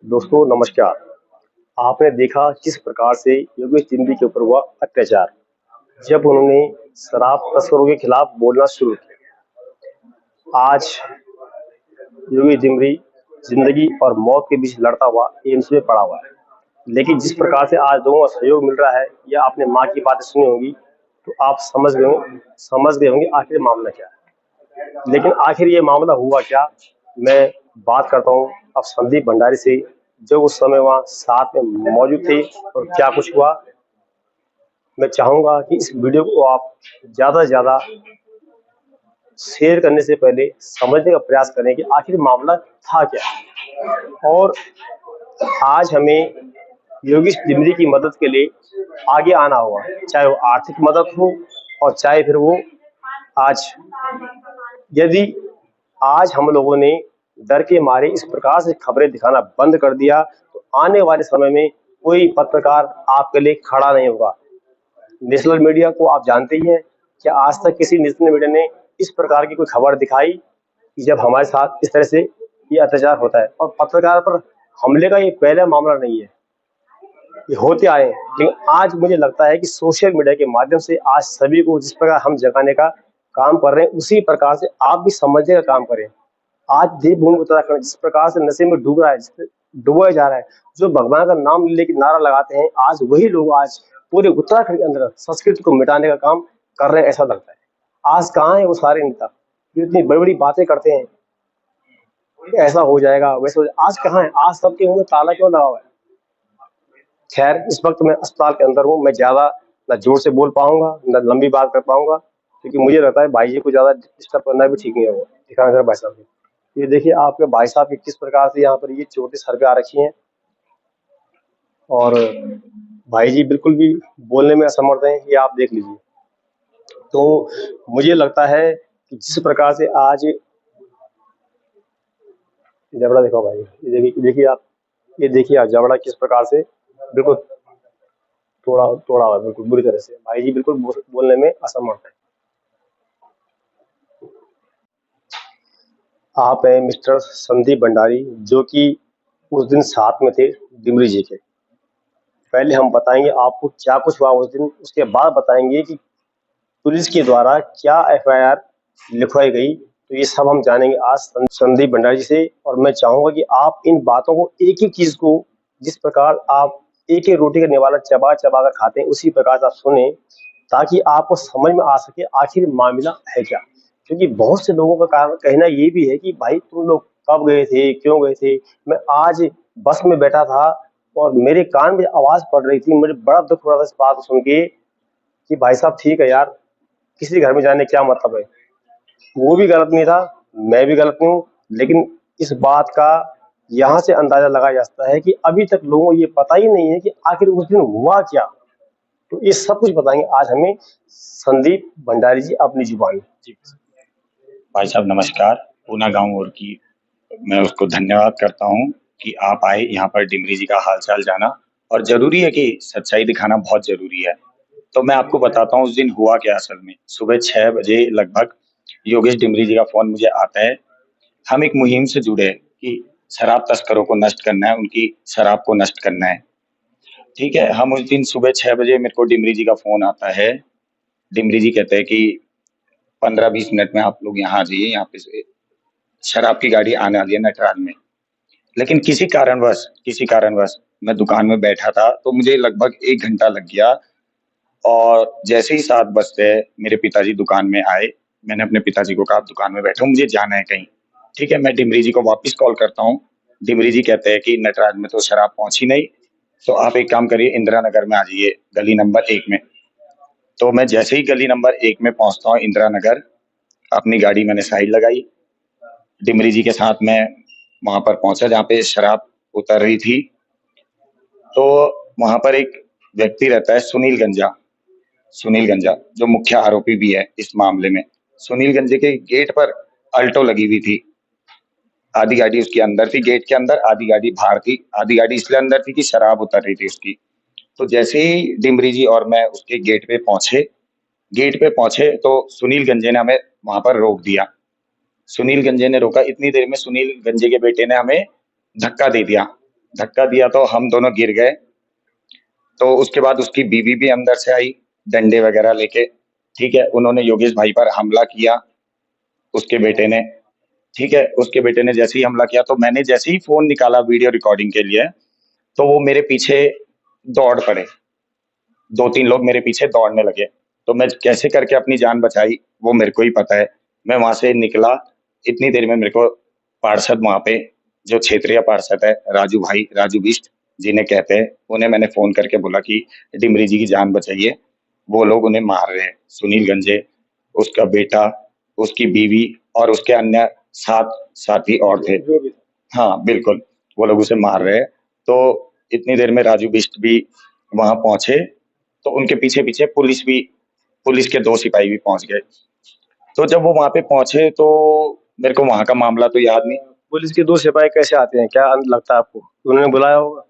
दोस्तों नमस्कार। आपने देखा किस प्रकार से योगेश जिंदगी के ऊपर हुआ अत्याचार जब उन्होंने शराब तस्करों के खिलाफ बोलना शुरू किया। आज योगेश जिमरी जिंदगी और मौत के बीच लड़ता हुआ एम्स में पड़ा हुआ है। लेकिन जिस प्रकार से आज लोगों का सहयोग मिल रहा है या आपने माँ की बातें सुनी होंगी तो आप समझ गए होंगे आखिर मामला क्या है। लेकिन आखिर ये मामला हुआ क्या, मैं बात करता हूँ अब संदीप भंडारी से, जो उस समय वहाँ साथ में मौजूद थे और क्या कुछ हुआ। मैं चाहूंगा कि इस वीडियो को आप ज़्यादा से ज़्यादा शेयर करने से पहले समझने का प्रयास करें कि आखिर मामला था क्या। और आज हमें योगेश डिमरी की मदद के लिए आगे आना होगा, चाहे वो आर्थिक मदद हो और चाहे फिर वो आज यदि आज हम लोगों ने डर के मारे इस प्रकार से खबरें दिखाना बंद कर दिया तो आने वाले समय में कोई पत्रकार आपके लिए खड़ा नहीं होगा। नेशनल मीडिया को आप जानते ही हैं कि आज तक किसी नेशनल मीडिया ने इस प्रकार की कोई खबर दिखाई कि जब हमारे साथ इस तरह से ये अत्याचार होता है। और पत्रकार पर हमले का ये पहला मामला नहीं है, ये होते आए हैं। लेकिन आज मुझे लगता है कि सोशल मीडिया के माध्यम से आज सभी को जिस प्रकार हम जगाने का काम कर रहे हैं उसी प्रकार से आप भी समझने का काम करें। आज देवभूमि उत्तराखंड जिस प्रकार से नशे में डूब रहा है, डुबोया जा रहा है, जो भगवान का नाम लेके नारा लगाते हैं, आज वही लोग आज पूरे उत्तराखंड के अंदर संस्कृति को मिटाने का काम कर रहे हैं ऐसा लगता है। आज कहाँ है वो सारे नेता जो इतनी बड़ी बड़ी बातें करते हैं, ऐसा हो जाएगा वैसे हो जाएगा, आज कहाँ है? आज सबके मुंह में ताला क्यों लगा हुआ है? खैर, इस वक्त मैं अस्पताल के अंदर हूँ, मैं ज्यादा न जोर से बोल पाऊंगा न लंबी बात कर पाऊंगा, क्योंकि मुझे लगता है भाई जी को ज्यादा डिस्टर्ब करना भी ठीक नहीं होगा। दिखाना जरा भाई साहब को। ये देखिए आपके भाई साहब की किस प्रकार से यहाँ पर ये चोटें सर पे आ रखी हैं और भाई जी बिल्कुल भी बोलने में असमर्थ हैं, ये आप देख लीजिए। तो मुझे लगता है कि जिस प्रकार से आज जबड़ा देखो भाई, ये देखिए आप जबड़ा किस प्रकार से बिल्कुल तोड़ा तोड़ा हुआ है, बिल्कुल बुरी तरह से। भाई जी बिल्कुल बोलने में असमर्थ है। आप हैं मिस्टर संदीप भंडारी, जो कि उस दिन साथ में थे डिमरी जी के। पहले हम बताएंगे आपको क्या कुछ हुआ उस दिन, उसके बाद बताएंगे कि पुलिस के द्वारा क्या एफआईआर लिखवाई गई। तो ये सब हम जानेंगे आज संदीप भंडारी जी से। और मैं चाहूंगा कि आप इन बातों को एक एक चीज को, जिस प्रकार आप एक एक रोटी का निवाला चबा चबा कर खाते हैं उसी प्रकार से आप सुने, ताकि आपको समझ में आ सके आखिर मामला है क्या। क्योंकि बहुत से लोगों का कहना ये भी है कि भाई तुम लोग कब गए थे, क्यों गए थे। मैं आज बस में बैठा था और मेरे कान में आवाज पड़ रही थी, मुझे बड़ा दुख हो रहा था इस बात को सुन के कि भाई साहब ठीक है यार, किसी घर में जाने क्या मतलब है। वो भी गलत नहीं था, मैं भी गलत नहीं हूँ, लेकिन इस बात का यहाँ से अंदाजा लगाया जा सकता है कि अभी तक लोगों को ये पता ही नहीं है कि आखिर उस दिन हुआ क्या। तो ये सब कुछ बताएंगे आज हमें संदीप भंडारी जी अपनी जुबानी। जी भाई साहब नमस्कार। पूना गांव और की मैं उसको धन्यवाद करता हूं कि आप आए यहाँ पर डिमरी जी का हालचाल जाना, और जरूरी है कि सच्चाई दिखाना बहुत जरूरी है। तो मैं आपको बताता हूँ उस दिन हुआ क्या। असल में सुबह 6 बजे लगभग योगेश डिमरी जी का फोन मुझे आता है। हम एक मुहिम से जुड़े हैं कि शराब तस्करों को नष्ट करना है, उनकी शराब को नष्ट करना है। ठीक है, हम उस दिन सुबह 6 बजे मेरे को डिमरी जी का फोन आता है। डिमरी जी कहते हैं कि 15-20 मिनट में आप लोग यहाँ आ जाइए, यहाँ पे से शराब की गाड़ी आने वाली है नटराज में। लेकिन किसी कारणवश मैं दुकान में बैठा था, तो मुझे लगभग 1 घंटा लग गया। और जैसे ही 7 बजते मेरे पिताजी दुकान में आए, मैंने अपने पिताजी को कहा आप दुकान में बैठो, मुझे जाना है कहीं। ठीक है, मैं डिमरी जी को वापस कॉल करता हूँ। डिमरी जी कहते हैं कि नटराज में तो शराब पहुंची नहीं, तो आप एक काम करिए, इंदिरा नगर में आ जाइए, गली नंबर 1 में। तो मैं जैसे ही गली नंबर 1 में पहुंचता हूँ, इंदिरा नगर, अपनी गाड़ी मैंने साइड लगाई। डिमरी जी के साथ मैं वहां पर पहुंचा जहाँ पे शराब उतर रही थी। तो वहां पर एक व्यक्ति रहता है, सुनील गंजा, जो मुख्य आरोपी भी है इस मामले में। सुनील गंजे के गेट पर अल्टो लगी हुई थी। आधी गाड़ी उसके अंदर थी, गेट के अंदर, आधी गाड़ी बाहर थी। आधी गाड़ी इसलिए अंदर थी कि शराब उतर रही थी उसकी। तो जैसे ही डिमरी जी और मैं उसके गेट पे पहुंचे तो सुनील गंजे ने हमें वहां पर रोक दिया। सुनील गंजे ने रोका, इतनी देर में सुनील गंजे के बेटे ने हमें धक्का दे दिया। धक्का दिया तो हम दोनों गिर गए। तो उसके बाद उसकी बीवी भी अंदर से आई डंडे वगैरह लेके, ठीक है। उन्होंने योगेश भाई पर हमला किया, उसके बेटे ने, ठीक है। उसके बेटे ने जैसे ही हमला किया तो मैंने जैसे ही फोन निकाला वीडियो रिकॉर्डिंग के लिए, तो वो मेरे पीछे दौड़ पड़े। दो तीन लोग मेरे पीछे दौड़ने लगे। तो मैं कैसे करके अपनी जान बचाई वो मेरे को ही पता है। मैं वहां से निकला, इतनी देर में मेरे को पार्षद वहां पे, जो क्षेत्रीय पार्षद है, राजू भाई, राजू बिष्ट जिन्हें कहते हैं, उन्हें मैंने फोन करके बोला कि डिमरी जी की जान बचाइए, वो लोग उन्हें मार रहे हैं। सुनील गंजे, उसका बेटा, उसकी बीवी और उसके अन्य 7 साथी और थे। हाँ बिल्कुल, वो लोग उसे मार रहे हैं। तो इतनी देर में राजू बिष्ट भी वहां पहुंचे, तो उनके पीछे पीछे पुलिस के 2 सिपाही भी पहुंच गए। तो जब वो वहां पे पहुंचे तो मेरे को वहां का मामला तो याद नहीं। पुलिस के 2 सिपाही कैसे आते हैं? क्या लगता है आपको? उन्होंने बुलाया होगा?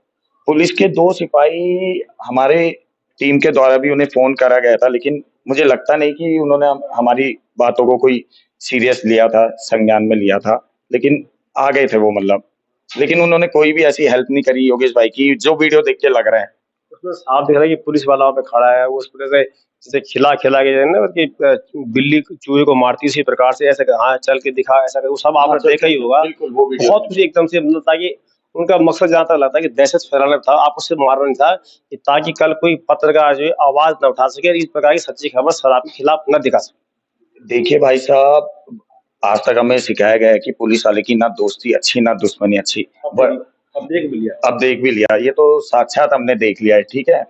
पुलिस के 2 सिपाही, हमारे टीम के द्वारा भी उन्हें फोन करा गया था, लेकिन मुझे लगता नहीं कि उन्होंने हमारी बातों को कोई सीरियस लिया था, संज्ञान में लिया था। लेकिन आ गए थे वो, मतलब। लेकिन उन्होंने कोई भी ऐसी हेल्प नहीं करी योगेश भाई की, जो वीडियो देख के लग रहा है। उसमें साफ दिख रहा है कि पुलिस वाला वहाँ पे खड़ा है, वो उस प्रकार से जैसे खिला के जो है ना कि बिल्ली चूहे को मारती उसी प्रकार से ऐसे हाँ चल के दिखा, ऐसा कर, वो सब हाँ, आपने देखा ही होगा। बिल्कुल वो वीडियो बहुत कुछ एकदम से मतलब ताकि उनका मकसद जहाँ तक लगता है कि दहशत फैलाना था, आपस से मारना नहीं था, कि ताकि कल कोई पत्रकार जो है आवाज न उठा सके और इस प्रकार की सच्ची खबर शराब के खिलाफ न दिखा सके। देखिए भाई साहब, आज तक हमें सिखाया गया है कि पुलिस वाले की ना दोस्ती अच्छी ना दुश्मनी अच्छी। अब देख भी लिया। अब देख भी लिया, ये तो साक्षात हमने देख लिया है, ठीक है।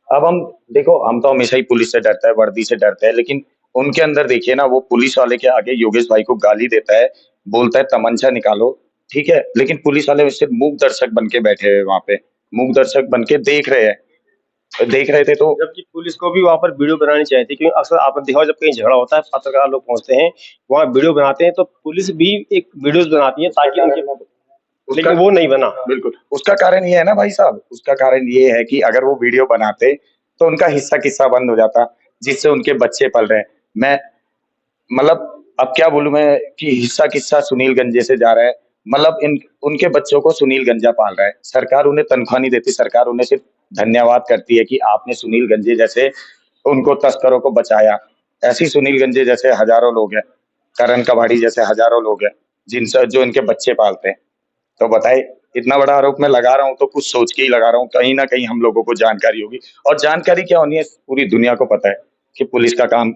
अब हम देखो, हम तो हमेशा ही पुलिस से डरते हैं, वर्दी से डरते हैं, लेकिन उनके अंदर देखिए ना, वो पुलिस वाले के आगे योगेश भाई को गाली देता है, बोलता है तमंचा निकालो, ठीक है। लेकिन पुलिस वाले उससे मूक दर्शक बन के बैठे हुए वहां पे, मूक दर्शक बन के देख रहे थे। तो जबकि पुलिस को भी वहां पर वीडियो बनानी चाहिए थी, क्योंकि अक्सर आपने देखा होगा जब कहीं झगड़ा होता है पत्रकार लोग पहुंचते हैं वहां वीडियो बनाते हैं, तो पुलिस भी एक वीडियोस बनाती है ताकि उनके, लेकिन वो नहीं बना। बिल्कुल, उसका कारण ये है ना भाई साहब, उसका कारण ये है कि अगर वो वीडियो बनाते तो उनका हिस्सा किस्सा बंद हो जाता, जिससे उनके बच्चे पल रहे हैं। मैं, मतलब, अब क्या बोलूं मैं कि हिस्सा किस्सा सुनील गंजे से जा रहा है, मतलब इन उनके बच्चों को सुनील गंजा पाल रहा है। सरकार उन्हें तनख्वाह नहीं देती, सरकार उन्हें सिर्फ धन्यवाद करती है कि आपने सुनील गंजे जैसे उनको तस्करों को बचाया। ऐसे ही सुनील गंजे जैसे हजारों लोग हैं, करण कबाड़ी जैसे हजारों लोग हैं, जिनसे जो इनके बच्चे पालते हैं। तो बताइए, इतना बड़ा आरोप मैं लगा रहा हूँ तो कुछ सोच के ही लगा रहा हूँ, कहीं ना कहीं हम लोगों को जानकारी होगी। और जानकारी क्या होनी है, पूरी दुनिया को पता है कि पुलिस का काम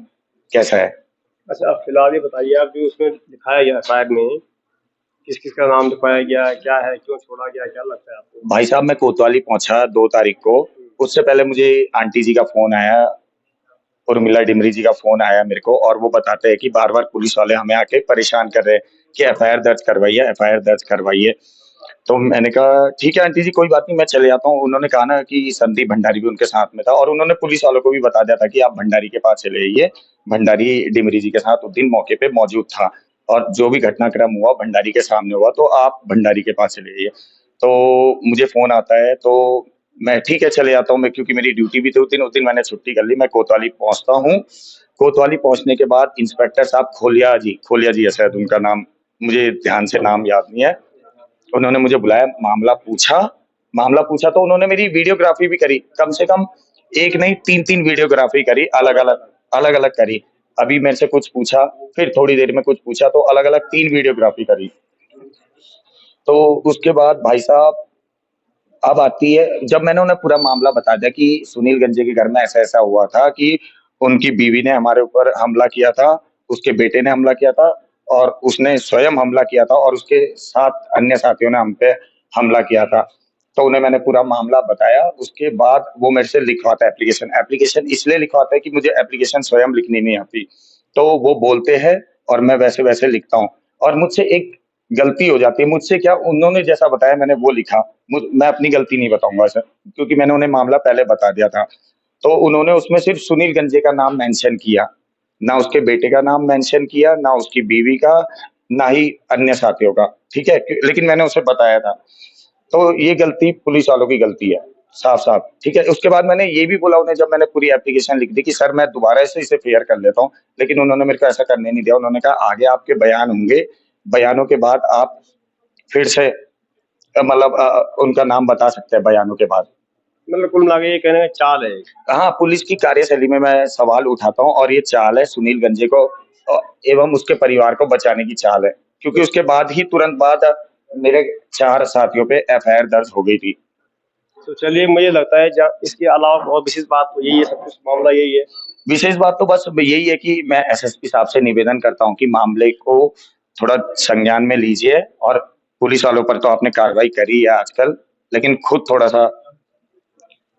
कैसा है। अच्छा, अब फिलहाल ये बताइए, आप जो उसमें दिखाया गया एफआईआर में किस किस का नाम लिखवाया गया, क्या है, क्यों छोड़ा गया, क्या लगता है आपको? भाई साहब, मैं कोतवाली पहुंचा 2 तारीख को। उससे पहले मुझे आंटी जी का फोन आया, उर्मिला डिमरी जी का फोन आया मेरे को, और वो बताते हैं कि बार बार पुलिस वाले हमें आके परेशान कर रहे हैं कि एफआईआर दर्ज करवाइए, एफआईआर दर्ज करवाइए। तो मैंने कहा ठीक है आंटी जी, कोई बात नहीं, मैं चले जाता हूँ। उन्होंने कहा ना कि संदीप भंडारी भी उनके साथ में था, और उन्होंने पुलिस वालों को भी बता दिया था कि आप भंडारी के पास चले जाइए, भंडारी डिमरी जी के साथ उस दिन मौके पे मौजूद था, और जो भी घटनाक्रम हुआ भंडारी के सामने हुआ, तो आप भंडारी के पास चले जाइए। तो मुझे फोन आता है, तो मैं ठीक है चले जाता हूँ मैं, क्योंकि मेरी ड्यूटी भी थी उस दिन मैंने छुट्टी कर ली। मैं कोतवाली पहुंचता हूँ। कोतवाली पहुंचने के बाद इंस्पेक्टर साहब खोलिया जी है शायद उनका नाम, मुझे ध्यान से नाम याद नहीं है। उन्होंने मुझे बुलाया, मामला पूछा तो उन्होंने मेरी वीडियोग्राफी भी करी, कम से कम एक नहीं 3-3 वीडियोग्राफी करी, अलग अलग करी। अभी मेरे से कुछ पूछा, फिर थोड़ी देर में कुछ पूछा, तो अलग अलग 3 वीडियोग्राफी करी। तो उसके बाद भाई साहब, अब आती है, जब मैंने उन्हें पूरा मामला बता दिया कि सुनील गंजे के घर में ऐसा ऐसा हुआ था कि उनकी बीवी ने हमारे ऊपर हमला किया था, उसके बेटे ने हमला किया था, और उसने स्वयं हमला किया था, और उसके 7 अन्य साथियों ने हम पे हमला किया था। तो उन्हें मैंने पूरा मामला बताया। उसके बाद वो मेरे से लिखवाता है एप्लीकेशन। एप्लीकेशन इसलिए लिखवाता है कि मुझे एप्लीकेशन स्वयं लिखनी नहीं आती, तो वो बोलते हैं और मैं वैसे वैसे लिखता हूँ। और मुझसे एक गलती हो जाती है, मुझसे क्या, उन्होंने जैसा बताया मैंने वो लिखा। मैं अपनी गलती नहीं बताऊंगा सर, क्योंकि मैंने उन्हें मामला पहले बता दिया था। तो उन्होंने उसमें सिर्फ सुनील गंजे का नाम मेंशन किया, ना उसके बेटे का नाम मेंशन किया, ना उसकी बीवी का, ना ही अन्य साथियों का, ठीक है। लेकिन मैंने उसे बताया था। तो ये गलती पुलिस वालों की गलती है, साफ साफ, ठीक है। उसके बाद मैंने ये भी बोला उन्हें, जब मैंने पूरी एप्लीकेशन लिख दी, कि सर मैं दोबारा से इसे फेयर कर लेता हूँ, लेकिन उन्होंने मेरे को ऐसा करने नहीं दिया। उन्होंने कहा आगे आपके बयान होंगे, बयानों के बाद आप फिर से मतलब उनका नाम बता सकते हैं बयानों के बाद। मतलब कुल मिला के ये कहने का चाल है। हाँ, पुलिस की कार्यशैली में मैं सवाल उठाता हूँ और ये चाल है सुनील गंजे को एवं उसके परिवार को बचाने की चाल है, क्योंकि उसके बाद ही तुरंत बाद मेरे 4 साथियों पे एफआईआर दर्ज हो गई थी। तो चलिए, मुझे लगता है इसके अलावा और विशेष बात तो यही है, सब कुछ मामला यही है। विशेष बात तो बस यही है कि मैं एसएसपी साहब से निवेदन करता हूँ कि मामले को थोड़ा संज्ञान में लीजिए और पुलिस वालों पर तो आपने कार्रवाई करी है आजकल, लेकिन खुद थोड़ा सा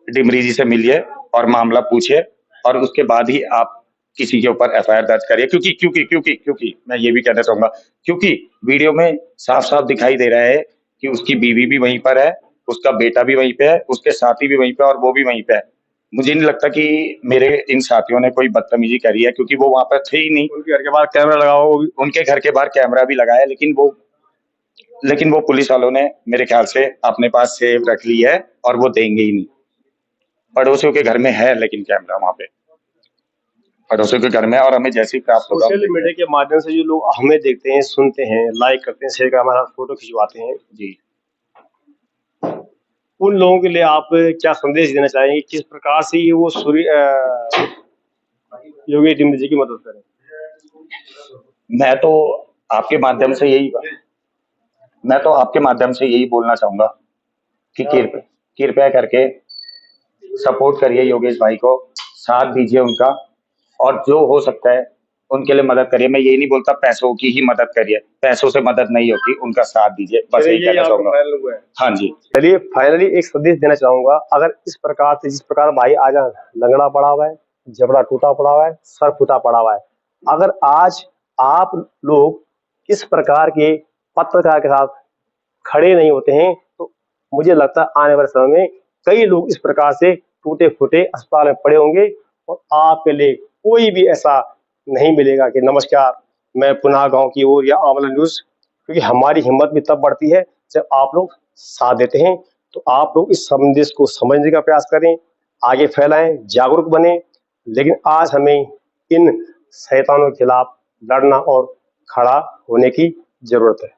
डिमरी जी से मिलिए और मामला पूछिए और उसके बाद ही आप किसी के ऊपर एफआईआर दर्ज करिए, क्योंकि मैं ये भी कहना चाहूंगा, क्योंकि वीडियो में साफ साफ दिखाई दे रहा है कि उसकी बीवी भी वहीं पर है, उसका बेटा भी वहीं पे है, उसके साथी भी वहीं पे और वो भी वहीं पे है। मुझे नहीं लगता कि मेरे इन साथियों ने कोई बदतमीजी करी है, क्योंकि वो वहां पर थे ही नहीं। उनके घर के बाहर कैमरा लगा हुआ, वो भी उनके घर के बाहर कैमरा भी लगाया, लेकिन वो पुलिस वालों ने मेरे ख्याल से अपने पास सेव रख ली है और वो देंगे ही नहीं। पड़ोसियों के घर में है लेकिन कैमरा वहां पे पड़ोसियों के घर में, और हमें जैसे ही प्राप्त होगा सोशल मीडिया के माध्यम से जो लोग हमें देखते हैं, सुनते हैं, लाइक करते हैं, शेयर कर हमारा फोटो खिंचवाते हैं, जी। उन लोगों के लिए आप क्या संदेश देना चाहेंगे? किस प्रकार से ये वो योगी डिम्बी जी की मदद करें? मैं तो आपके माध्यम से यही बोलना चाहूंगा कि कृपया करके सपोर्ट करिए योगेश भाई को, साथ दीजिए उनका, और जो हो सकता है उनके लिए मदद करिए। मैं ये नहीं बोलता पैसों की ही मदद करिए, पैसों से मदद नहीं होती, उनका साथ दीजिए, बस यही कहना चाहूंगा। हाँ जी। चलिए, फाइनली एक संदेश देना चाहूंगा। अगर इस प्रकार से, जिस प्रकार भाई आज लंगड़ा पड़ा हुआ है, जबड़ा टूटा पड़ा हुआ है, सर फूटा पड़ा हुआ है, अगर आज आप लोग इस प्रकार के पत्रकार के साथ खड़े नहीं होते हैं, तो मुझे लगता है आने वाले समय में कई लोग इस प्रकार से टूटे फूटे अस्पताल में पड़े होंगे और आपके लिए कोई भी ऐसा नहीं मिलेगा कि नमस्कार, मैं पुनः गांव की ओर या आंवला न्यूज। क्योंकि हमारी हिम्मत भी तब बढ़ती है जब आप लोग साथ देते हैं। तो आप लोग इस संदेश को समझने का प्रयास करें, आगे फैलाएं, जागरूक बने। लेकिन आज हमें इन शैतानों के खिलाफ लड़ना और खड़ा होने की जरूरत है।